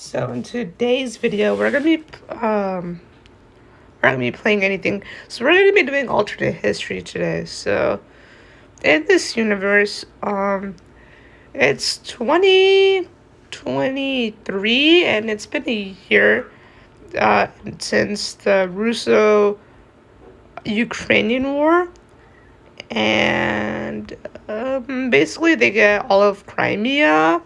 So in today's video, we're gonna be playing anything. So we're gonna be doing alternate history today. So in this universe, it's 2023, and it's been a year since the Russo-Ukrainian War, and basically they get all of Crimea.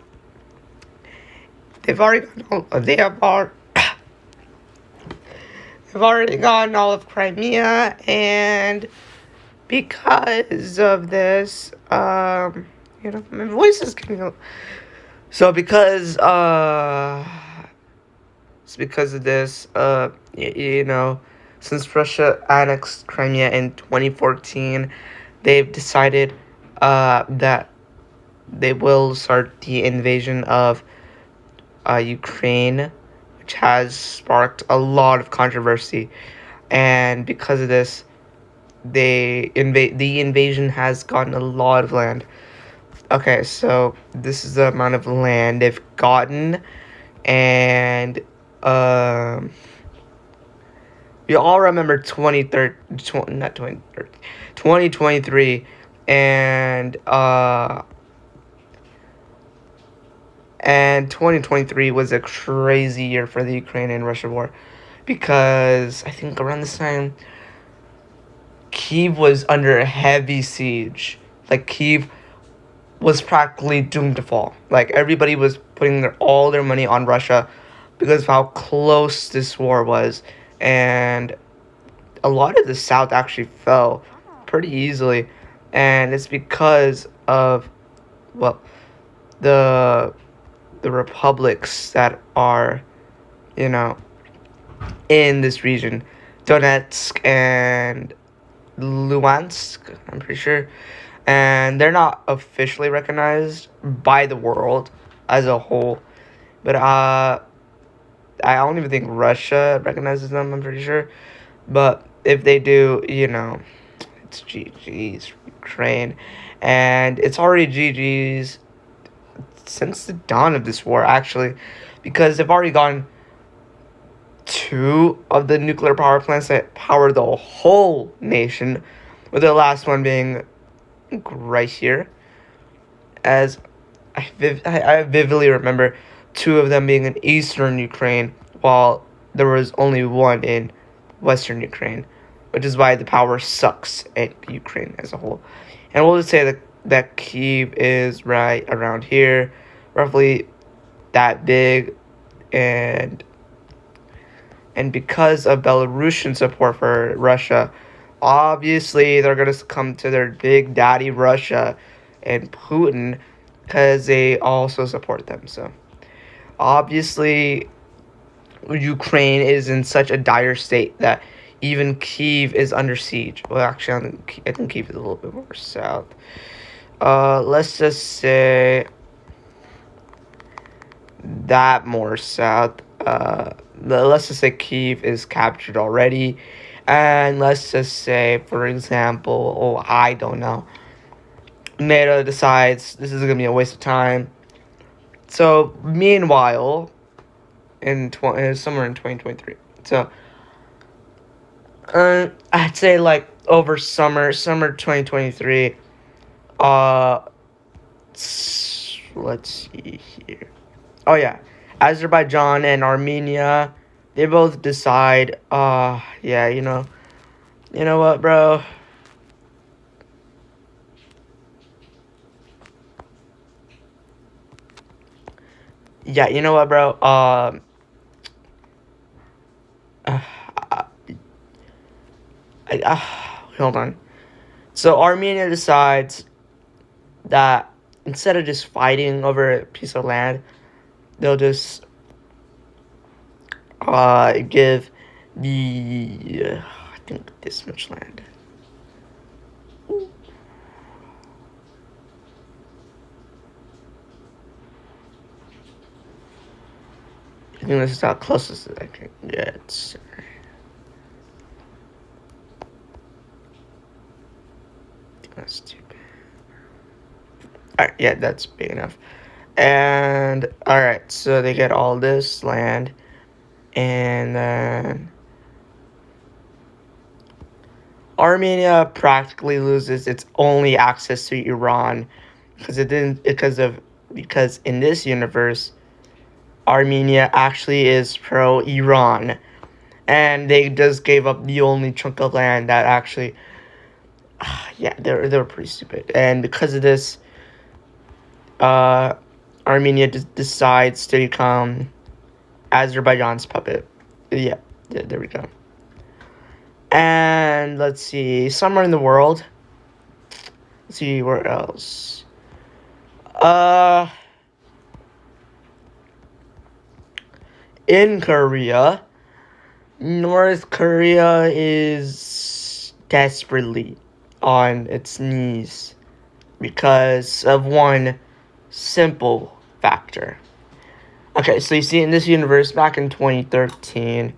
They've already got all, they have all They've already gotten all of Crimea, and because of this, my voice is getting a... So it's because of this, since Russia annexed Crimea in 2014, they've decided, that they will start the invasion of, Ukraine, which has sparked a lot of controversy. And because of this, the invasion has gotten a lot of land. Okay, so this is the amount of land they've gotten, and we all remember 2023, and 2023 was a crazy year for the Ukraine and Russia war, because I think around this time, Kyiv was under a heavy siege. Like, Kyiv was practically doomed to fall. Like, everybody was putting all their money on Russia because of how close this war was. And a lot of the South actually fell pretty easily. And it's because of, well, the republics that are, in this region. Donetsk and Luhansk, I'm pretty sure. And they're not officially recognized by the world as a whole. But I don't even think Russia recognizes them, I'm pretty sure. But if they do, it's GG's Ukraine. And it's already GG's since the dawn of this war, actually, because they've already gone 2 of the nuclear power plants that power the whole nation, with the last one being right here. As I vividly remember 2 of them being in eastern Ukraine, while there was only 1 in western Ukraine, which is why the power sucks at Ukraine as a whole. And we'll just say that Kyiv is right around here, roughly that big, and because of Belarusian support for Russia, obviously they're going to come to their big daddy Russia and Putin, because they also support them. So obviously Ukraine is in such a dire state that even Kyiv is under siege. Well, actually, I think Kyiv is a little bit more south. Let's just say that more south. Let's just say Kyiv is captured already. And let's just say, for example, I don't know, NATO decides this is going to be a waste of time. So, meanwhile, somewhere in 2023. So, I'd say, like, over summer 2023, let's see here. Oh, yeah. Azerbaijan and Armenia, they both decide, yeah, you know what, bro? Yeah, you know what, bro? Hold on. So Armenia decides that instead of just fighting over a piece of land, they'll just give I think this much land. I think this is how closest I can get. That's too bad. Alright, yeah, that's big enough. And alright, so they get all this land, and then Armenia practically loses its only access to Iran because in this universe Armenia actually is pro Iran, and they just gave up the only chunk of land that actually yeah, they were pretty stupid. And because of this, Armenia decides to become Azerbaijan's puppet. Yeah, there we go. And let's see, somewhere in the world. Let's see where else. In Korea, North Korea is desperately on its knees because of one simple factor. Okay, so you see in this universe back in 2013,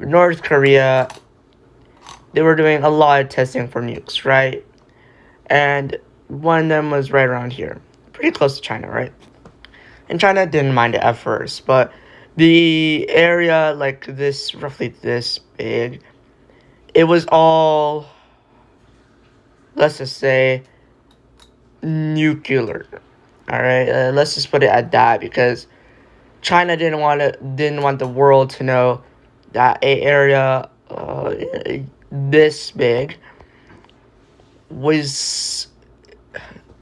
North Korea, they were doing a lot of testing for nukes, right? And one of them was right around here, pretty close to China, right? And China didn't mind it at first, but the area, like this, roughly this big, it was all, let's just say, nuclear. All right, let's just put it at that, because China didn't want the world to know that a area this big was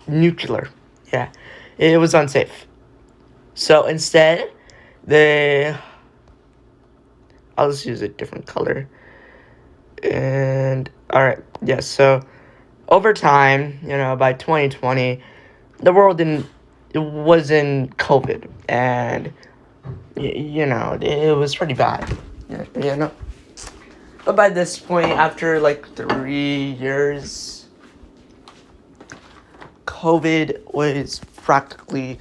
nuclear. Yeah, it was unsafe. So instead, I'll just use a different color. And alright, yeah, so over time, by 2020, the world it was in COVID, and it was pretty bad. But by this point, after like 3 years, COVID was practically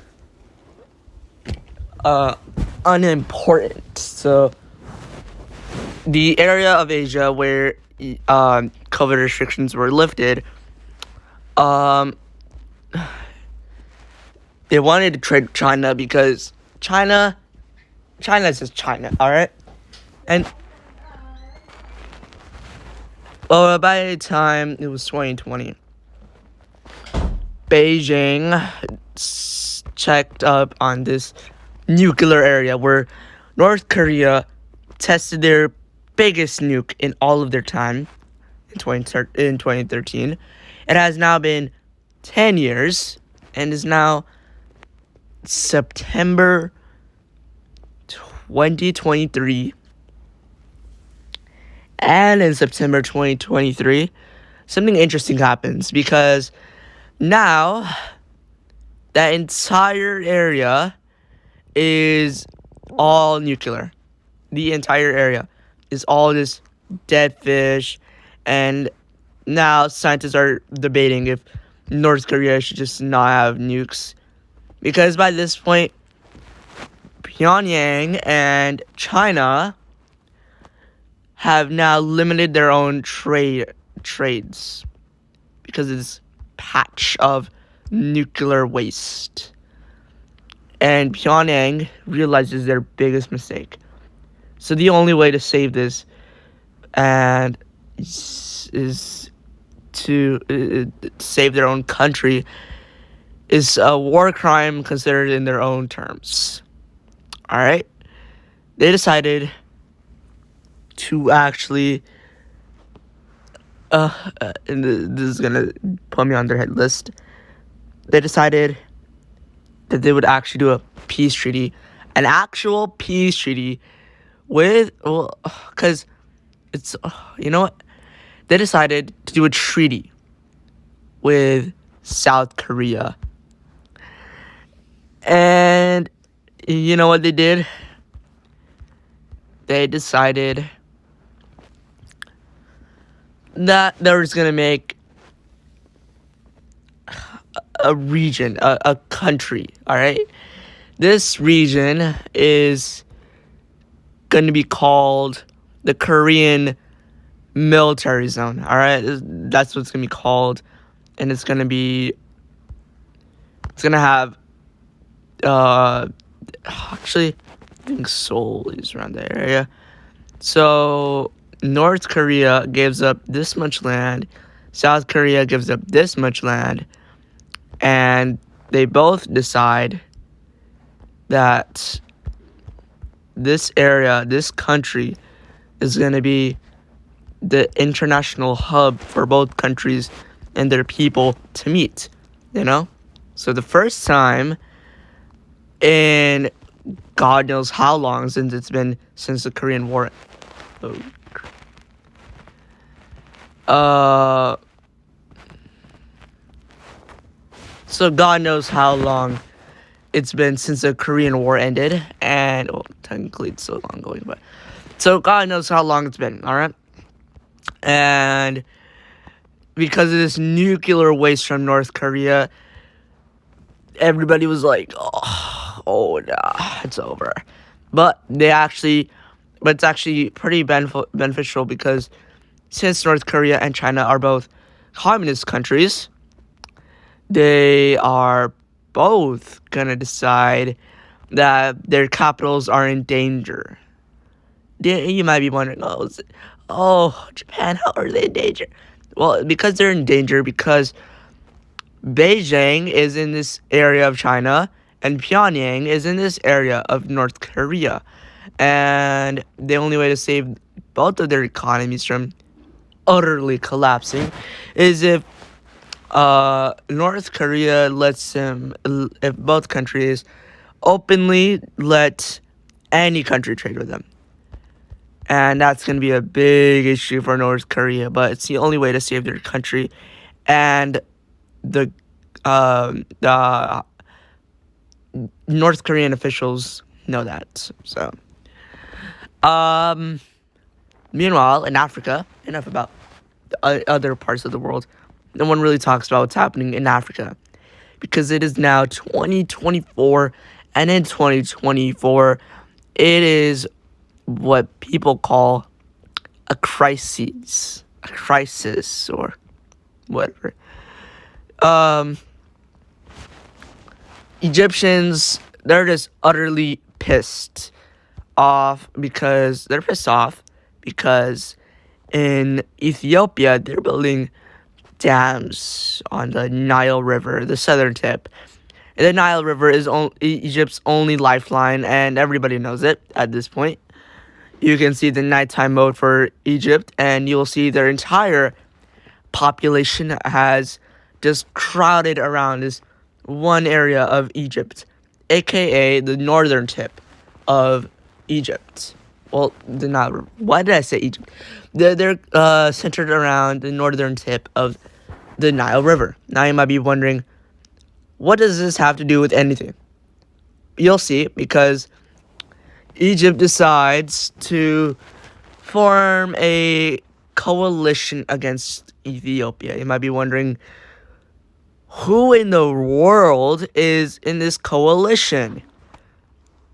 unimportant. So the area of Asia where COVID restrictions were lifted, they wanted to trade China because China is just China, all right? And by the time it was 2020, Beijing checked up on this nuclear area where North Korea tested their biggest nuke in all of their time in 2013. It has now been 10 years and is now September 2023. And in September 2023, something interesting happens, because now that entire area is all nuclear. The entire area is all this dead fish, and now scientists are debating if North Korea should just not have nukes, because by this point, Pyongyang and China have now limited their own trades because of this patch of nuclear waste. And Pyongyang realizes their biggest mistake. So the only way to save this is to save their own country is a war crime considered in their own terms. All right? They decided to actually and this is gonna put me on their hit list. They decided that they would actually do a peace treaty, an actual peace treaty because it's, you know what? They decided to do a treaty with South Korea. And you know what they did? They decided that they were just going to make a region, a country, all right? This region is going to be called the Korean Military Zone, all right? That's what it's going to be called. And it's going to have Actually, I think Seoul is around that area. So North Korea gives up this much land, South Korea gives up this much land, and they both decide that this area, this country, is going to be the international hub for both countries and their people to meet, you know? So the first time in God knows how long since it's been since the Korean War. So God knows how long it's been since the Korean War ended, and well, technically it's so long going, but so God knows how long it's been, all right? And because of this nuclear waste from North Korea, everybody was like, oh nah, it's over. But it's actually pretty beneficial because since North Korea and China are both communist countries, they are both gonna decide that their capitals are in danger. You might be wondering, Japan, how are they in danger? Well, because they're in danger because Beijing is in this area of China and Pyongyang is in this area of North Korea. And the only way to save both of their economies from utterly collapsing is if North Korea if both countries openly let any country trade with them. And that's going to be a big issue for North Korea, but it's the only way to save their country. And the North Korean officials know that. So, meanwhile, in Africa, enough about other parts of the world. No one really talks about what's happening in Africa because it is now 2024, and in 2024, it is what people call a crisis, or whatever. Egyptians, they're just utterly pissed off because in Ethiopia, they're building dams on the Nile River, the southern tip. And the Nile River is Egypt's only lifeline, and everybody knows it at this point. You can see the nighttime mode for Egypt, and you'll see their entire population has just crowded around this one area of Egypt, aka the northern tip of Egypt. Well, they're not. Why did I say Egypt? They're centered around the northern tip of the Nile River. Now you might be wondering, what does this have to do with anything? You'll see, because Egypt decides to form a coalition against Ethiopia. You might be wondering, who in the world is in this coalition?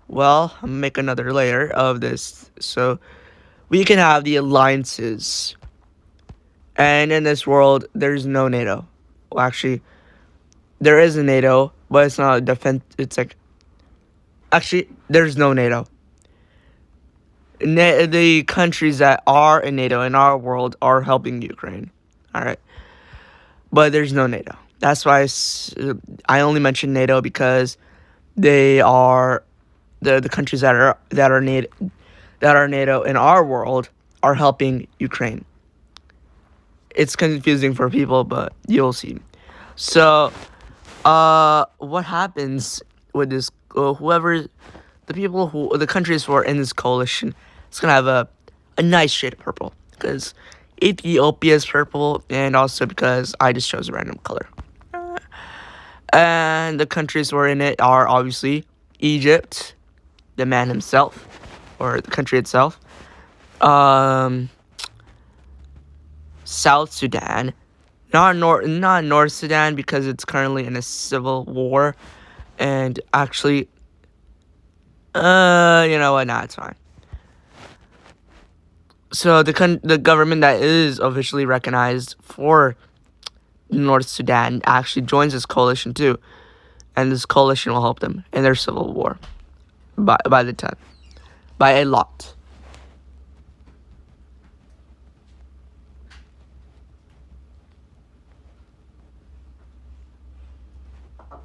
Well, I'm gonna make another layer of this so we can have the alliances. And in this world, there's no NATO. Well, actually, there is a NATO, but it's not a defense. It's like, actually, there's no NATO. The countries that are in NATO in our world are helping Ukraine. All right, but there's no NATO. That's why I only mention NATO because they are the countries that are NATO in our world are helping Ukraine. It's confusing for people, but you'll see. So, what happens with this? The countries who are in this coalition, it's gonna have a nice shade of purple because Ethiopia is purple, and also because I just chose a random color. And the countries who are in it are obviously Egypt, the man himself, or the country itself. South Sudan, not North Sudan because it's currently in a civil war, and actually, you know what? Nah, it's fine. So the government that is officially recognized for North Sudan actually joins this coalition too, and this coalition will help them in their civil war by the time, by a lot.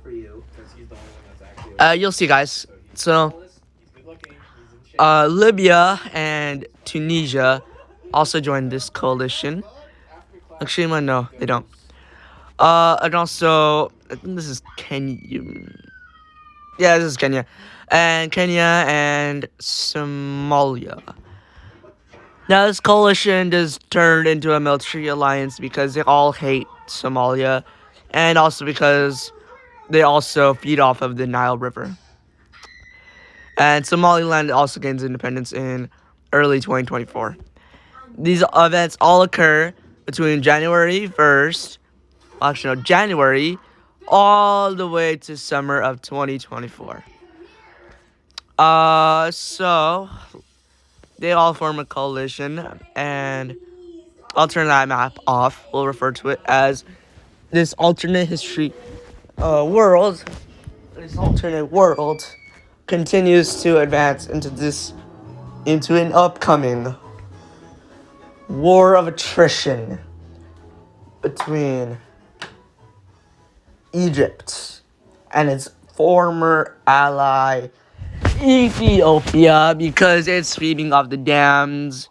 For you, since he's the only one that's actually. You'll see, guys. So, He's good looking. He's in shape. Libya and Tunisia also joined this coalition. Actually, no, they don't. And also, I think this is Kenya. Yeah, this is Kenya. And Kenya and Somalia. Now, this coalition just turned into a military alliance because they all hate Somalia, and also because they also feed off of the Nile River. And Somaliland also gains independence in early 2024. These events all occur between January 1st, actually no, January, all the way to summer of 2024. So they all form a coalition, and I'll turn that map off. We'll refer to it as this alternate history world. This alternate world continues to advance into an upcoming war of attrition between Egypt and its former ally Ethiopia, because it's feeding off the dams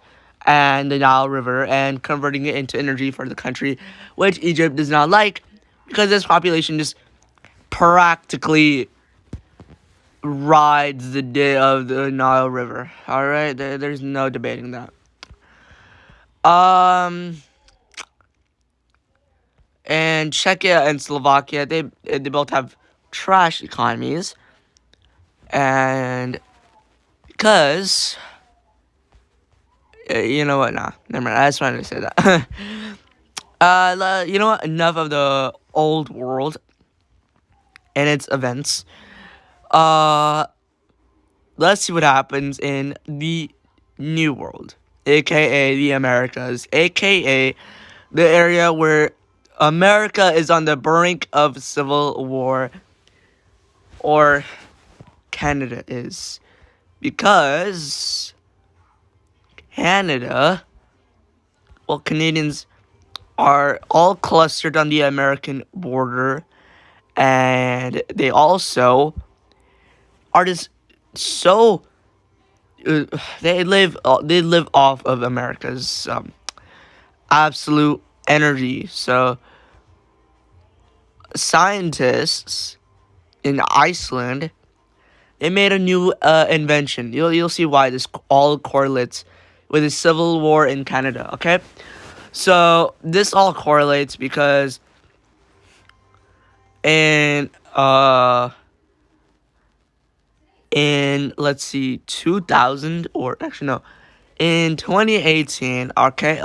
and the Nile River and converting it into energy for the country, which Egypt does not like, because its population just practically rides the day of the Nile River. All right, there's no debating that. And Czechia and Slovakia, they both have trash economies, and because you know what? Nah, never mind. I just wanted to say that. You know what? Enough of the old world and its events. Let's see what happens in the new world, aka the Americas, aka the area where America is on the brink of civil war, or Canada is, because Canadians are all clustered on the American border, and they also are just so they live off of America's absolute energy. So scientists in Iceland, they made a new invention. You'll see why this all correlates with the civil war in Canada. Okay, so this all correlates because in let's see, 2000, or actually no, in 2018. Okay,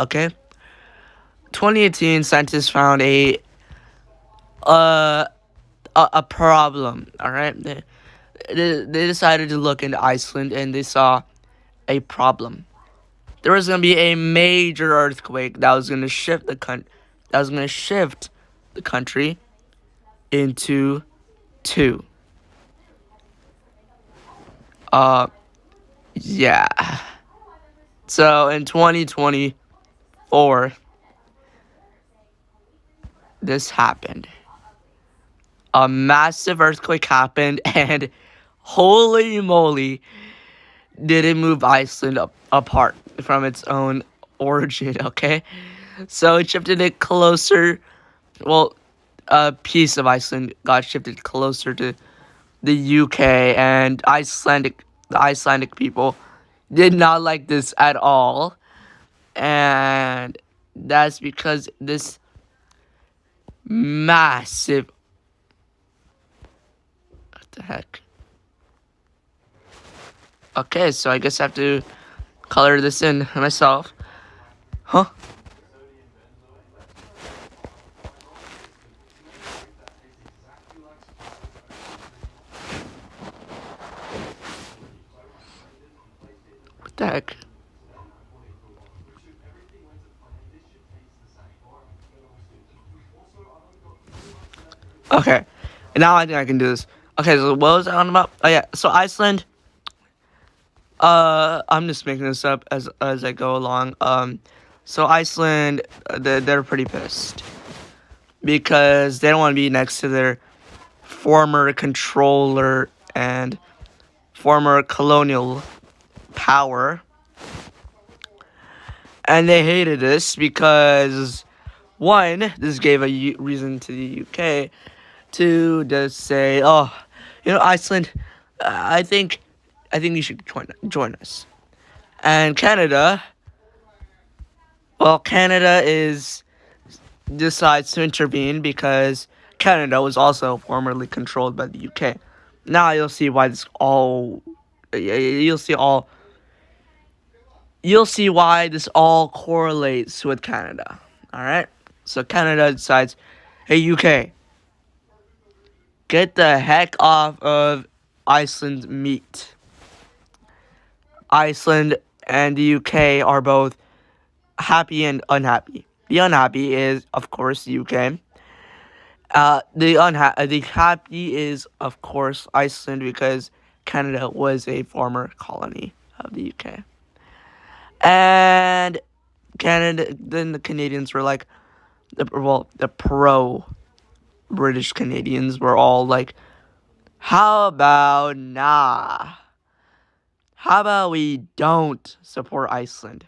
2018, scientists found a problem. All right, they decided to look into Iceland, and they saw a problem. There was gonna be a major earthquake that was gonna shift the country into two. Yeah. So in 2024, this happened. A massive earthquake happened, and holy moly, did it move Iceland apart from its own origin, okay? So it shifted it closer. Well, a piece of Iceland got shifted closer to the UK, and the Icelandic people did not like this at all. And that's because this massive, what the heck? Okay, so I guess I have to color this in myself. Huh? What the heck? Okay, And now I think I can do this. Okay, so what was I on about? Oh yeah, so Iceland. I'm just making this up as I go along. So Iceland, they're pretty pissed because they don't want to be next to their former controller and former colonial power. And they hated this because, one, this gave a reason to the UK to just say, oh, Iceland, I think you should join us. And Canada, well, Canada decides to intervene because Canada was also formerly controlled by the UK. Now you'll see why you'll see why this all correlates with Canada. All right? So Canada decides, hey, UK, get the heck off of Iceland's meat. Iceland and the UK are both happy and unhappy. The unhappy is, of course, the UK. The happy is, of course, Iceland because Canada was a former colony of the UK. And then the Canadians were like, the pro-British Canadians were all like, how about nah? How about we don't support Iceland?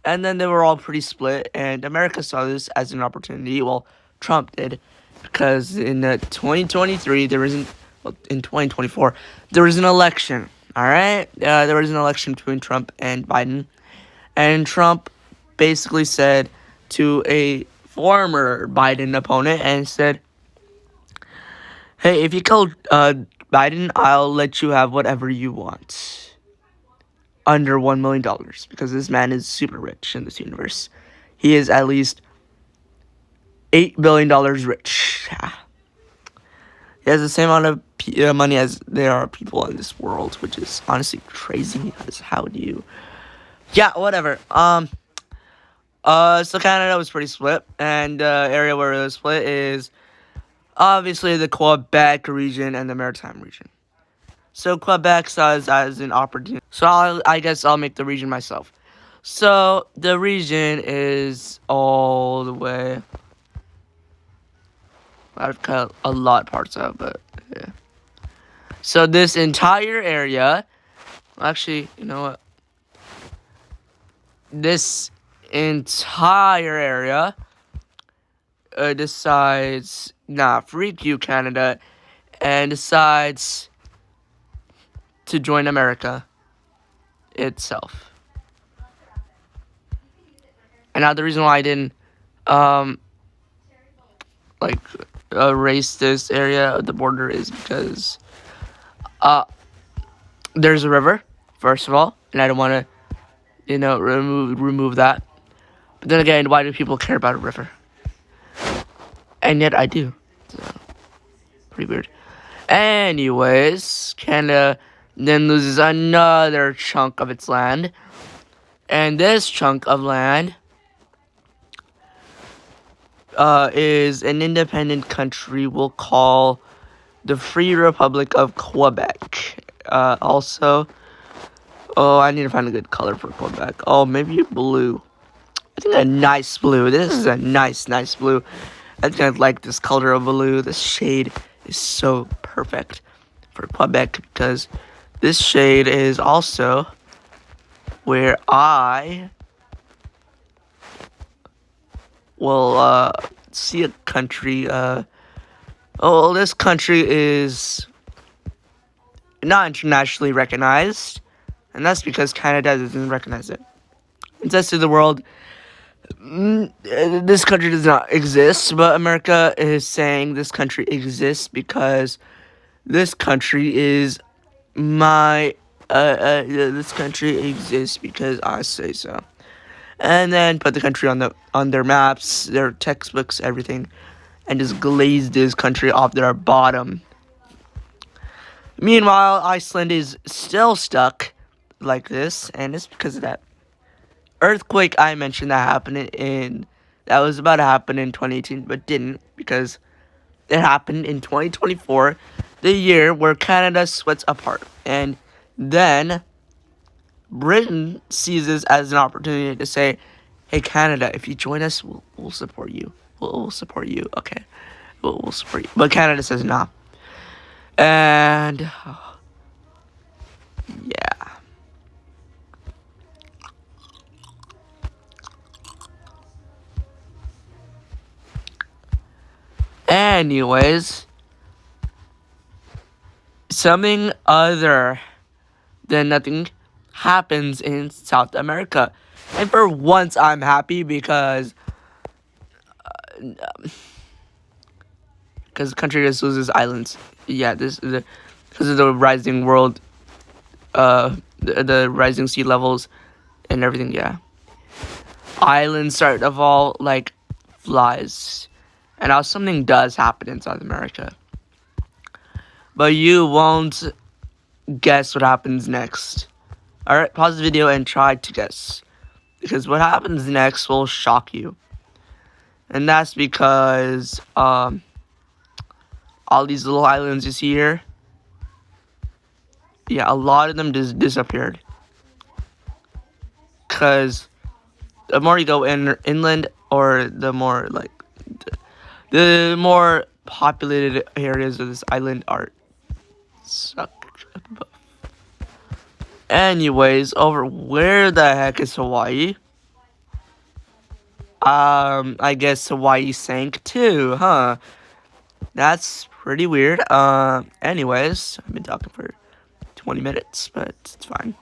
And then they were all pretty split, and America saw this as an opportunity. Well, Trump did, because in 2023, in 2024, there was an election, all right? There was an election between Trump and Biden, and Trump basically said to a former Biden opponent and said, hey, if you kill Biden, I'll let you have whatever you want. Under $1 million, because this man is super rich in this universe. He is at least $8 billion rich. He has the same amount of money as there are people in this world, which is honestly crazy. How do you... Yeah, whatever. So Canada was pretty split, and the area where it was split is obviously the Quebec region and the Maritime region. So Quebec saw it as an opportunity. So I guess I'll make the region myself. So the region is all the way... I've cut a lot of parts out, but yeah. So this entire area... Actually, you know what? This entire area decides... Nah, freak you, Canada. And decides to join America itself. And now the reason why I didn't erase this area of the border is because there's a river, first of all, and I don't want to remove that. But then again, why do people care about a river? And yet I do. So, pretty weird. Anyways, Canada then loses another chunk of its land. And this chunk of land is an independent country we'll call the Free Republic of Quebec. Also, I need to find a good color for Quebec. Oh, maybe blue. I think a nice blue. This is a nice blue. I think I'd like this color of blue. This shade is so perfect for Quebec because this shade is also where I will see a country. This country is not internationally recognized, and that's because Canada doesn't recognize it. It says to the world, this country does not exist, but America is saying this country exists because this country is this country exists because I say so. And then put the country on their maps, their textbooks, everything, and just glaze this country off their bottom. Meanwhile, Iceland is still stuck like this, and it's because of that earthquake I mentioned that was about to happen in 2018, but didn't, because It happened in 2024, the year where Canada splits apart. And then Britain sees this as an opportunity to say, hey, Canada, if you join us, we'll support you. We'll support you. Okay. We'll support you. But Canada says nah. And yeah. Anyways, something other than nothing happens in South America. And for once, I'm happy because the country just loses islands. Yeah, this is because of the rising world, the rising sea levels and everything. Yeah, islands start to fall like flies, and now something does happen in South America, but you won't guess what happens next. All right, pause the video and try to guess, because what happens next will shock you, and that's because all these little islands you see here, yeah, a lot of them just disappeared. Because the more you go inland, or the more like the more populated areas of this island are suck. Anyways, over where the heck is Hawaii? I guess Hawaii sank too, huh? That's pretty weird. Anyways, I've been talking for 20 minutes, but it's fine.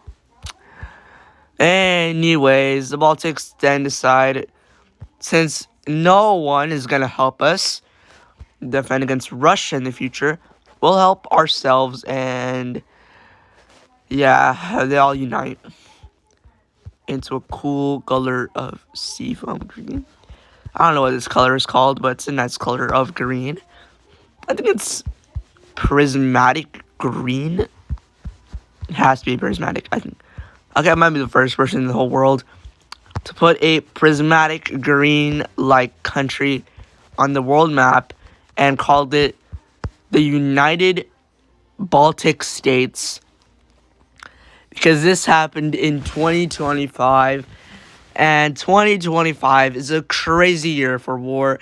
Anyways, the Baltics then decide, since no one is gonna help us defend against Russia in the future, we'll help ourselves, and yeah, they all unite into a cool color of seafoam green. I don't know what this color is called, but it's a nice color of green. I think it's prismatic green. It has to be prismatic, I think. Okay, I might be the first person in the whole world to put a prismatic green-like country on the world map and called it the United Baltic States, because this happened in 2025, and 2025 is a crazy year for war,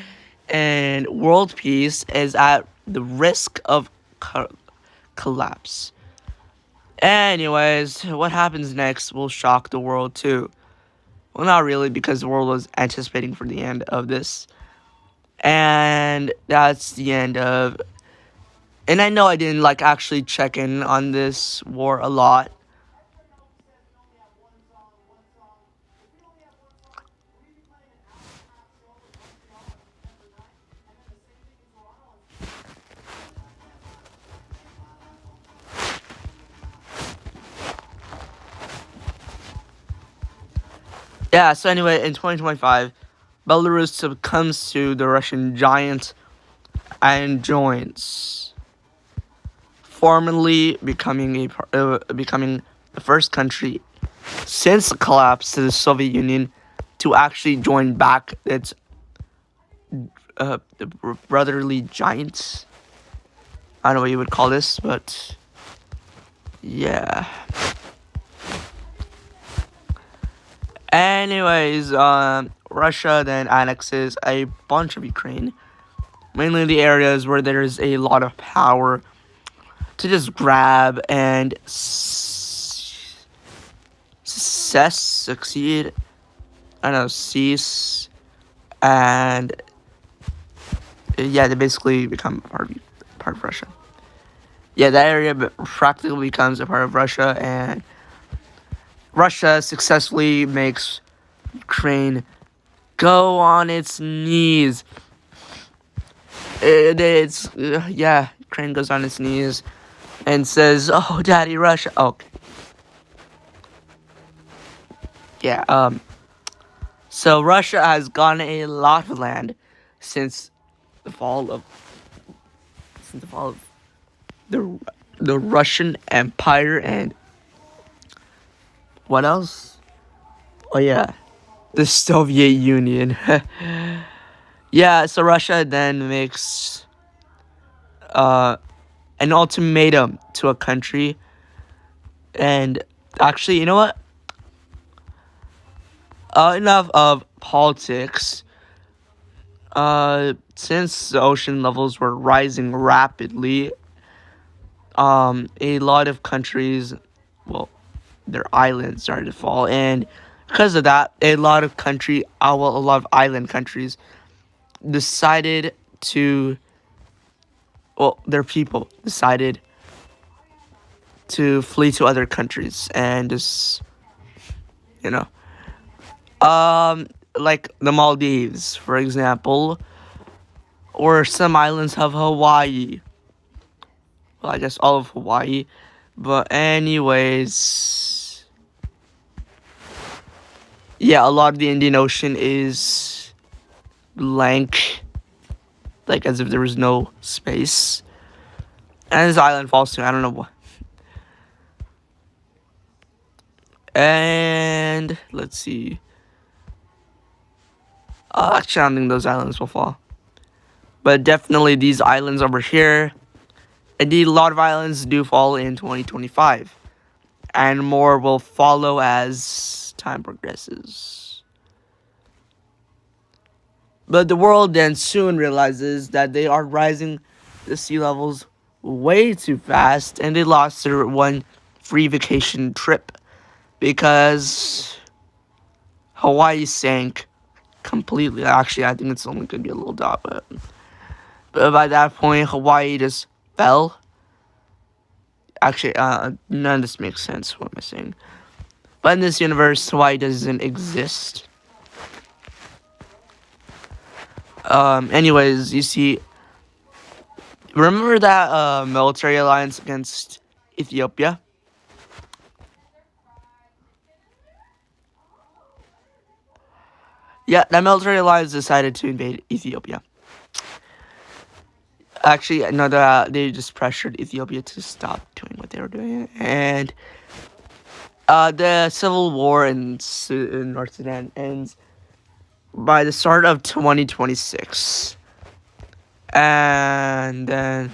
and world peace is at the risk of collapse. Anyways, what happens next will shock the world too. Well, not really, because the world was anticipating for the end of this. And that's the end of... And I know I didn't, actually check in on this war a lot. Yeah, so anyway, in 2025, Belarus succumbs to the Russian giant and joins, formally becoming becoming the first country since the collapse to the Soviet Union to actually join back its brotherly giants. I don't know what you would call this, but yeah. Anyways, Russia then annexes a bunch of Ukraine, mainly the areas where there's a lot of power to just grab and succeed. I don't know, cease, and yeah, they basically become part of Russia. Yeah, that area practically becomes a part of Russia, and Russia successfully makes Ukraine go on its knees. Ukraine goes on its knees and says, "Oh, Daddy, Russia." Oh, okay. Yeah. So Russia has gotten a lot of land since the fall of the Russian Empire, and what else? Oh yeah, the Soviet Union. Yeah, so Russia then makes an ultimatum to a country. And actually, you know what? Enough of politics. Since the ocean levels were rising rapidly, a lot of countries, well, their islands started to fall, and because of that, a lot of island countries decided to, their people decided to flee to other countries and just, you know, like the Maldives, for example, or some islands of Hawaii. Well, I guess all of Hawaii. But anyways, yeah, a lot of the Indian Ocean is blank, like as if there was no space. And this island falls too. I don't know what. And let's see. Actually, I don't think those islands will fall. But definitely these islands over here. Indeed, a lot of islands do fall in 2025. And more will follow as time progresses. But the world then soon realizes that they are rising the sea levels way too fast. And they lost their one free vacation trip. Because Hawaii sank completely. Actually, I think it's only going to be a little dot, but by that point, Hawaii just fell. Actually, none of this makes sense. What am I saying? But in this universe, Hawaii doesn't exist. Anyways, you see, remember that military alliance against Ethiopia? Yeah, that military alliance decided to invade Ethiopia. Actually, no, they just pressured Ethiopia to stop doing what they were doing. And the civil war in North Sudan ends by the start of 2026. And then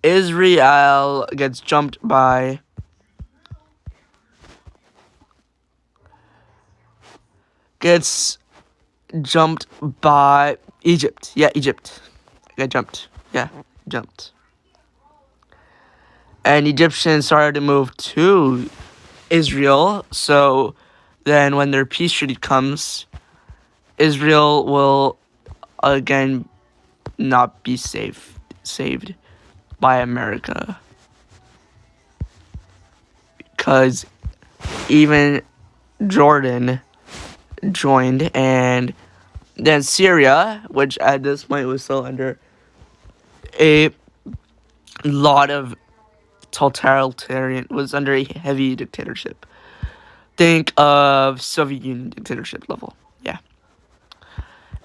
Israel gets jumped by Egypt. Yeah, Egypt. Got jumped. Yeah, jumped. And Egyptians started to move to Israel. So then when their peace treaty comes, Israel will again not be saved by America. Because even Jordan joined, and then Syria, which at this point was still under a lot of was under a heavy dictatorship. Think of Soviet Union dictatorship level. Yeah.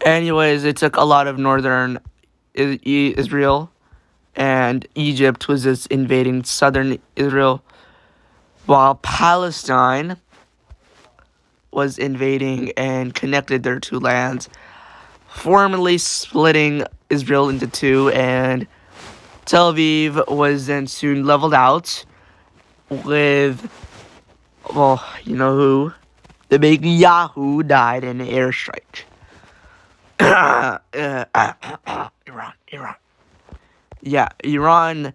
Anyways, it took a lot of northern Israel, and Egypt was just invading southern Israel, while Palestine was invading and connected their two lands, formally splitting Israel into two, and Tel Aviv was then soon leveled out with, well, you know who? The big Yahoo died in an airstrike. Iran. Yeah, Iran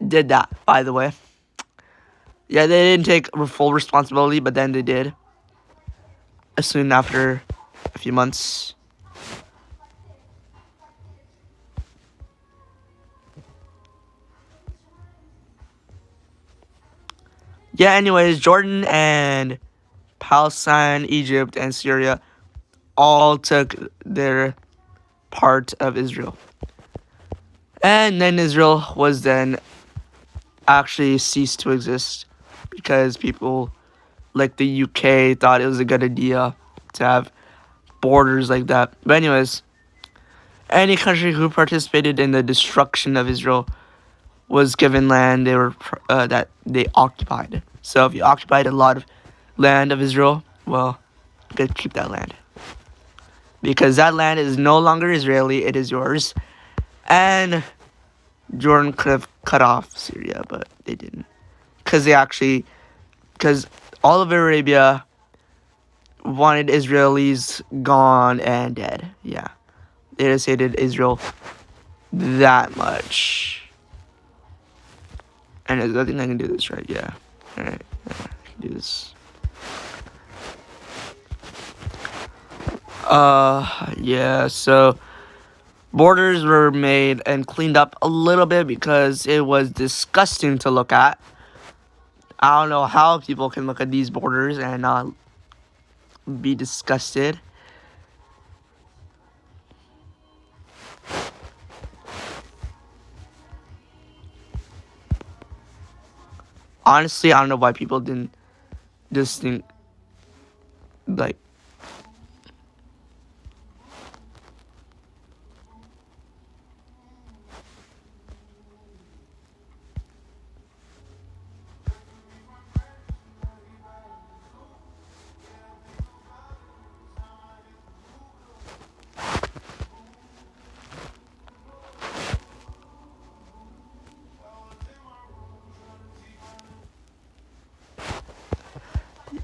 did that, by the way. Yeah, they didn't take full responsibility, but then they did. Soon after a few months. Yeah, anyways, Jordan and Palestine, Egypt, and Syria all took their part of Israel. And then Israel was then actually ceased to exist because people like the UK thought it was a good idea to have borders like that. But anyways, any country who participated in the destruction of Israel was given land that they occupied. So if you occupied a lot of land of Israel, well, you could keep that land. Because that land is no longer Israeli, it is yours. And Jordan could have cut off Syria, but they didn't. Because all of Arabia wanted Israelis gone and dead. Yeah. They just hated Israel that much. And I think I can do this, right? Yeah. Alright. Yeah, I can do this. Yeah, so borders were made and cleaned up a little bit because it was disgusting to look at. I don't know how people can look at these borders and not be disgusted. Honestly, I don't know why people didn't just think, like,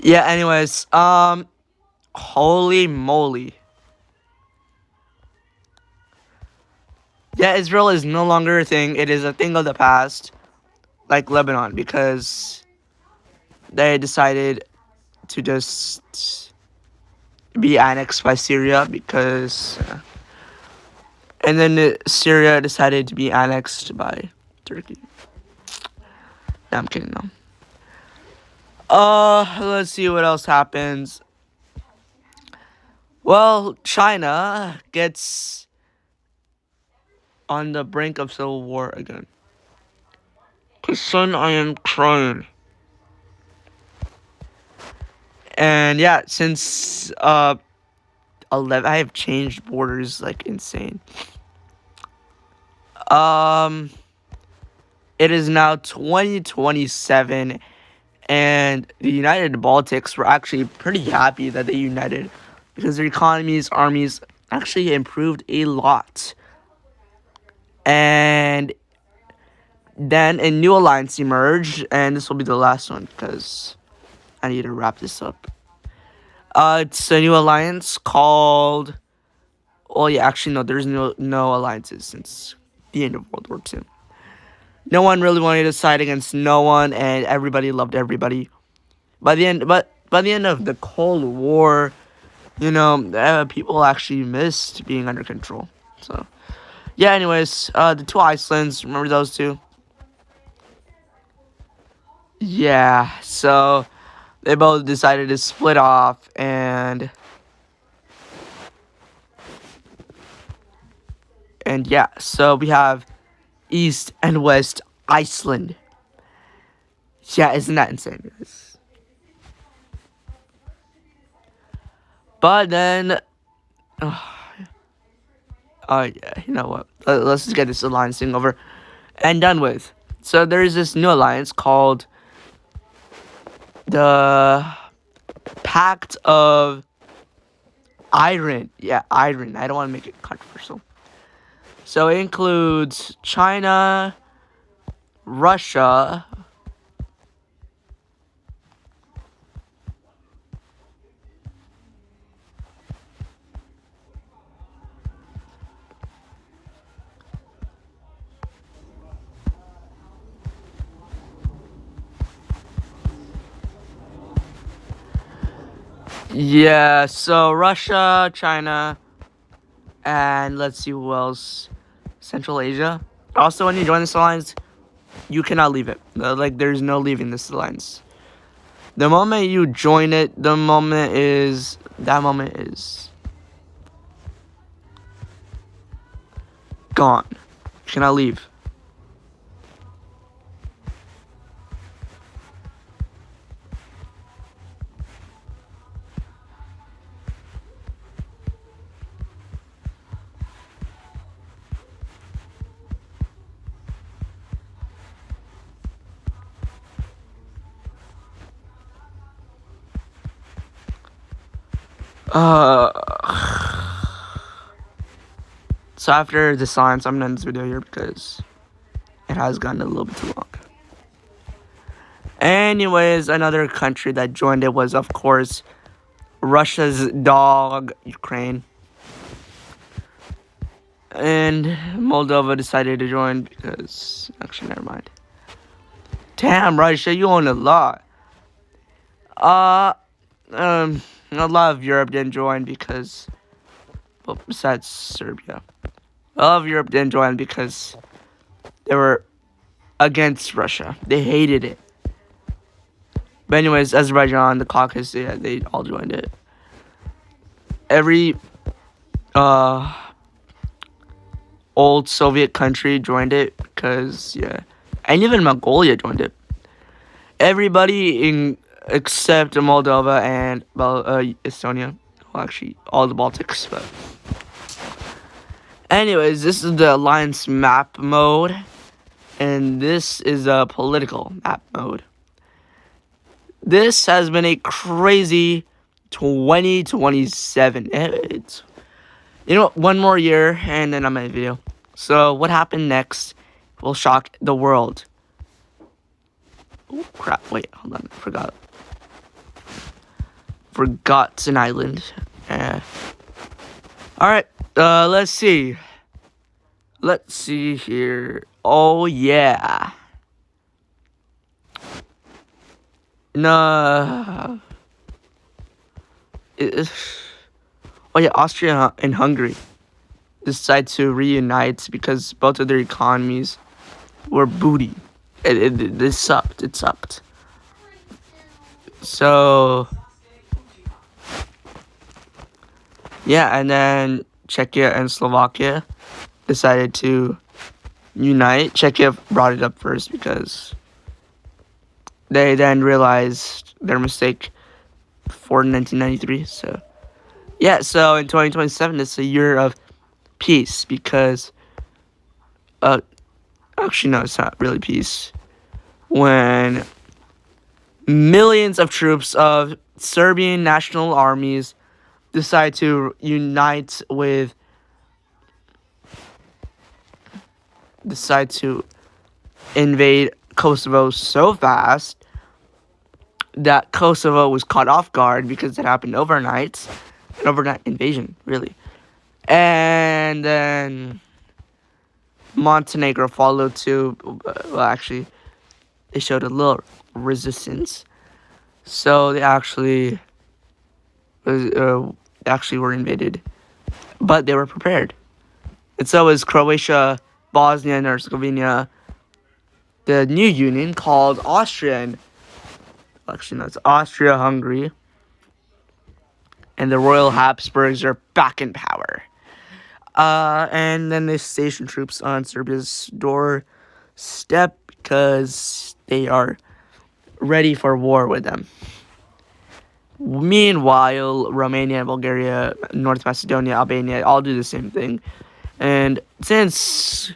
yeah, anyways, holy moly. Yeah, Israel is no longer a thing. It is a thing of the past, like Lebanon, because they decided to just be annexed by Syria because and then Syria decided to be annexed by Turkey. No, I'm kidding, no. Let's see what else happens. Well, China gets on the brink of civil war again. 'Cause son, I am crying. And yeah, since 11, I have changed borders like insane. It is now 2027, and the United Baltics were actually pretty happy that they united because their economies, armies actually improved a lot. And then a new alliance emerged, and this will be the last one because I need to wrap this up. It's a new alliance called. Well, yeah, actually, no. There's no alliances since the end of World War II. No one really wanted to side against no one, and everybody loved everybody. By the end of the Cold War, people actually missed being under control. So, yeah. Anyways, the two Icelands. Remember those two? Yeah. So they both decided to split off, and yeah. So we have East and West Iceland. Yeah, isn't that insane, guys? But then, yeah, you know what? Let's just get this alliance thing over and done with. So there's this new alliance called the Pact of Iron. Yeah, Iron. I don't want to make it controversial. So it includes China, Russia, yeah, so Russia, China, and let's see who else. Central Asia. Also, when you join this alliance, you cannot leave it. There's no leaving this alliance. The moment you join it, that moment is gone. You cannot leave. So after the science, I'm gonna end this video here because has gotten a little bit too long. Anyways, another country that joined it was, of course, Russia's dog, Ukraine. And Moldova decided to join because... Actually, never mind. Damn, Russia, you own a lot. A lot of Europe didn't join because... Well, besides Serbia. A lot of Europe didn't join because they were against Russia. They hated it. But anyways, Azerbaijan, the Caucasus, yeah, they all joined it. Every old Soviet country joined it because, yeah. And even Mongolia joined it. Everybody except Moldova and Estonia. Well, actually, all the Baltics, but... Anyways, this is the alliance map mode. And this is a political map mode. This has been a crazy 2027. It's, you know what, one more year and then I'm in a video. So what happened next will shock the world. Oh crap, wait, hold on, Forgotten Island. Alright, let's see. Let's see here. Oh yeah. No. Oh yeah, Austria and Hungary decide to reunite because both of their economies were booty. It sucked. It sucked. So yeah, and then Czechia and Slovakia decided to unite. Czechia brought it up first because they then realized their mistake before 1993. So, yeah, so in 2027, it's a year of peace because, actually, no, it's not really peace. When millions of troops of Serbian national armies decide to unite with, invade Kosovo so fast that Kosovo was caught off guard because it happened overnight. An overnight invasion, really. And then Montenegro followed too. Well, actually, they showed a little resistance. So they actually were invaded. But they were prepared. And so was Croatia, Bosnia and Herzegovina. The new union called Austrian. Actually, no, it's Austria-Hungary. And the Royal Habsburgs are back in power. And then they stationed troops on Serbia's doorstep because they are ready for war with them. Meanwhile, Romania, Bulgaria, North Macedonia, Albania all do the same thing. And since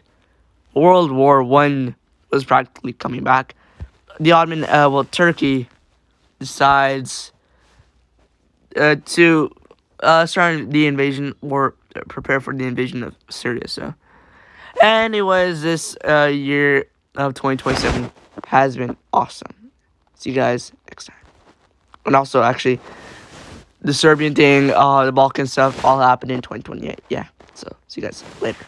World War I was practically coming back, the Turkey decides to start the invasion or prepare for the invasion of Syria. So, anyways, this year of 2027 has been awesome. See you guys next time. And also, actually, the Serbian thing, the Balkan stuff, all happened in 2028. Yeah, so see you guys later.